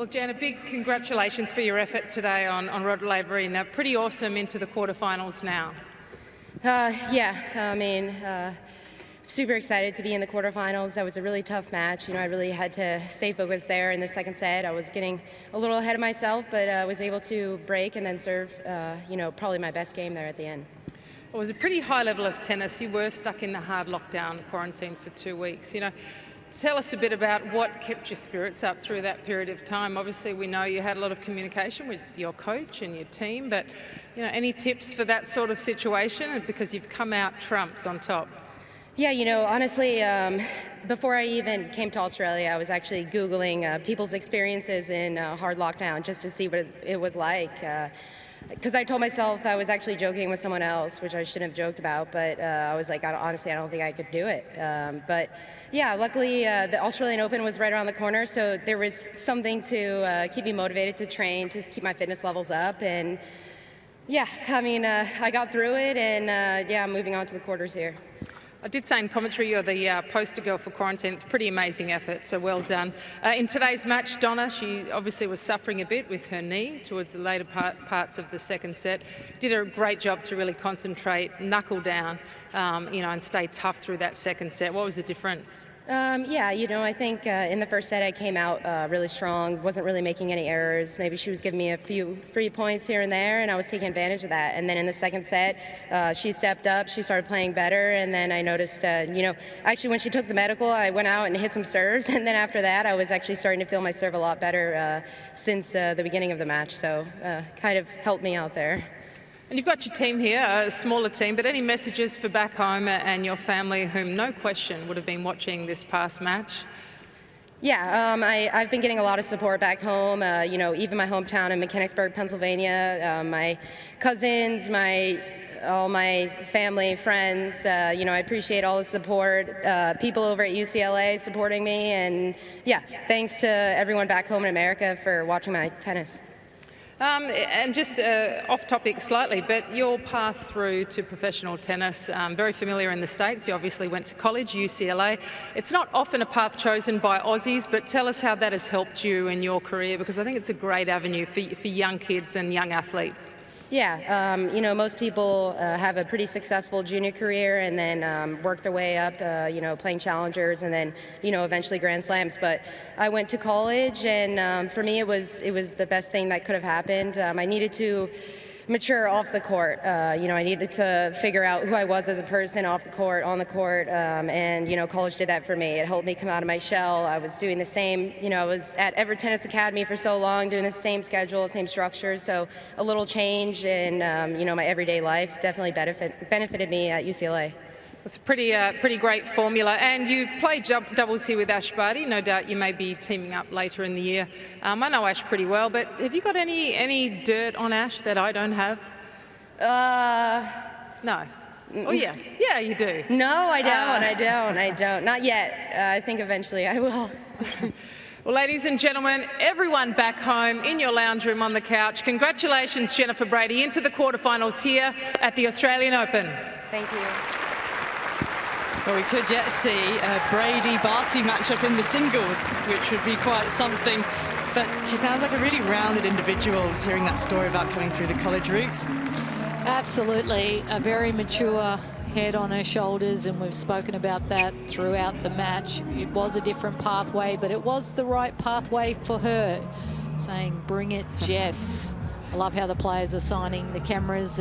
Well, Jen, a big congratulations for your effort today on Rod Lavery. Now, pretty awesome into the quarterfinals now. Super excited to be in the quarterfinals. That was a really tough match. I really had to stay focused there in the second set. I was getting a little ahead of myself, but I was able to break and then serve, probably my best game there at the end. It was a pretty high level of tennis. You were stuck in the hard lockdown quarantine for 2 weeks. Tell us a bit about what kept your spirits up through that period of time. Obviously, we know you had a lot of communication with your coach and your team, but any tips for that sort of situation? Because you've come out trumps on top. Yeah, honestly, before I even came to Australia, I was actually Googling people's experiences in hard lockdown just to see what it was like. Because I told myself I was actually joking with someone else, which I shouldn't have joked about, but I was like, honestly, I don't think I could do it. But yeah, luckily the Australian Open was right around the corner, so there was something to keep me motivated to train, to keep my fitness levels up. And yeah, I got through it, and I'm moving on to the quarters here. I did say in commentary you're the poster girl for quarantine. It's a pretty amazing effort, so well done. In today's match, Donna, she obviously was suffering a bit with her knee towards the later parts of the second set. Did a great job to really concentrate, knuckle down, and stay tough through that second set. What was the difference? I think in the first set I came out really strong, wasn't really making any errors. Maybe she was giving me a few free points here and there, and I was taking advantage of that. And then in the second set, she stepped up, she started playing better, and then I noticed, actually when she took the medical, I went out and hit some serves, and then after that I was actually starting to feel my serve a lot better since the beginning of the match, so kind of helped me out there. And you've got your team here, a smaller team, but any messages for back home and your family, whom no question would have been watching this past match? Yeah, I've been getting a lot of support back home, even my hometown in Mechanicsburg, Pennsylvania, my cousins, all my family, friends, I appreciate all the support, people over at UCLA supporting me, and yeah, thanks to everyone back home in America for watching my tennis. And just off topic slightly, but your path through to professional tennis, very familiar in the States. You obviously went to college, UCLA. It's not often a path chosen by Aussies, but tell us how that has helped you in your career, because I think it's a great avenue for young kids and young athletes. Yeah, most people have a pretty successful junior career and then work their way up, playing challengers and then, eventually Grand Slams. But I went to college, and for me it was the best thing that could have happened. I needed to mature off the court. I needed to figure out who I was as a person off the court, on the court, and college did that for me. It helped me come out of my shell. I was doing the same, I was at Everett Tennis Academy for so long, doing the same schedule, same structure, so a little change in, my everyday life definitely benefited me at UCLA. It's a pretty great formula, and you've played doubles here with Ash Barty. No doubt you may be teaming up later in the year. I know Ash pretty well, but have you got any dirt on Ash that I don't have? No. Oh yes, yeah, you do. No, I don't. I don't. Not yet. I think eventually I will. Well, ladies and gentlemen, everyone back home in your lounge room on the couch, congratulations, Jennifer Brady, into the quarterfinals here at the Australian Open. Thank you. Well, we could yet see a Brady-Barty matchup in the singles, which would be quite something. But she sounds like a really rounded individual, hearing that story about coming through the college route. Absolutely, a very mature head on her shoulders, and we've spoken about that throughout the match. It was a different pathway, but it was the right pathway for her. Saying, bring it, Jess. I love how the players are signing the cameras.